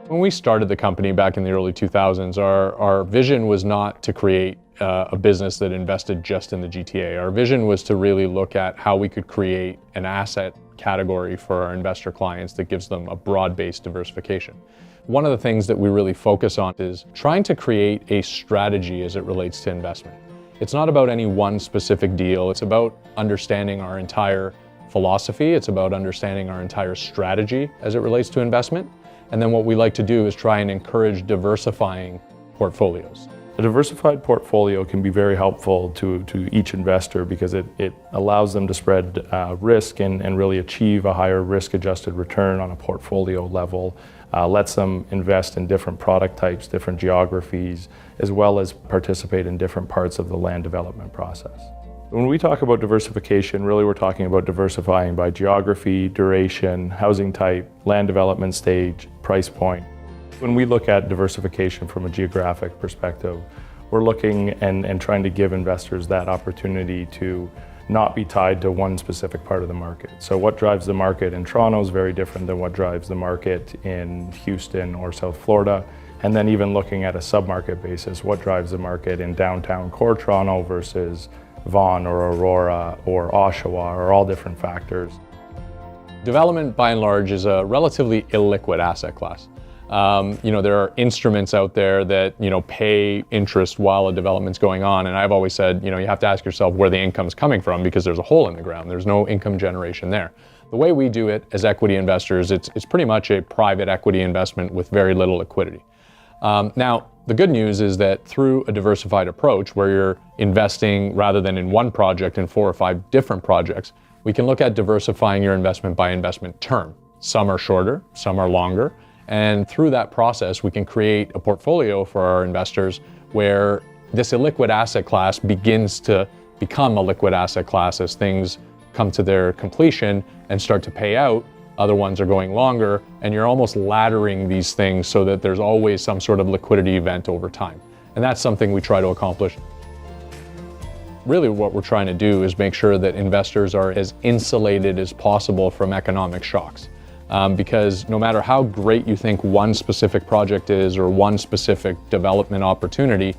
When we started the company back in the early 2000s, our vision was not to create a business that invested just in the GTA. Our vision was to really look at how we could create an asset category for our investor clients that gives them a broad-based diversification. One of the things that we really focus on is trying to create a strategy as it relates to investment. It's not about any one specific deal. It's about understanding our entire philosophy. It's about understanding our entire strategy as it relates to investment. And then what we like to do is try and encourage diversifying portfolios. A diversified portfolio can be very helpful to each investor because it allows them to spread risk and really achieve a higher risk-adjusted return on a portfolio level, lets them invest in different product types, different geographies, as well as participate in different parts of the land development process. When we talk about diversification, really we're talking about diversifying by geography, duration, housing type, land development stage, price point. When we look at diversification from a geographic perspective, we're looking and trying to give investors that opportunity to not be tied to one specific part of the market. So what drives the market in Toronto is very different than what drives the market in Houston or South Florida. And then even looking at a sub-market basis, what drives the market in downtown core Toronto versus Vaughan or Aurora or Oshawa are all different factors. Development, by and large, is a relatively illiquid asset class. There are instruments out there that, pay interest while a development's going on. And I've always said, you have to ask yourself where the income's coming from because there's a hole in the ground. There's no income generation there. The way we do it as equity investors, it's pretty much a private equity investment with very little liquidity. Now, the good news is that through a diversified approach where you're investing rather than in one project in 4 or 5 different projects, we can look at diversifying your investment by investment term. Some are shorter, some are longer. And through that process, we can create a portfolio for our investors where this illiquid asset class begins to become a liquid asset class as things come to their completion and start to pay out. Other ones are going longer, and you're almost laddering these things so that there's always some sort of liquidity event over time. And that's something we try to accomplish. Really what we're trying to do is make sure that investors are as insulated as possible from economic shocks. Because no matter how great you think one specific project is or one specific development opportunity,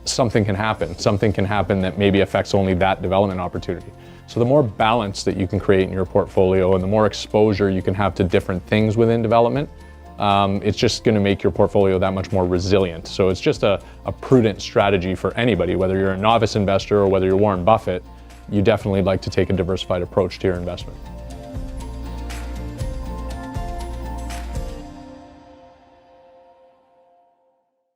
something can happen. Something can happen that maybe affects only that development opportunity. So the more balance that you can create in your portfolio and the more exposure you can have to different things within development, it's just going to make your portfolio that much more resilient. So it's just a prudent strategy for anybody, whether you're a novice investor or whether you're Warren Buffett. You definitely like to take a diversified approach to your investment.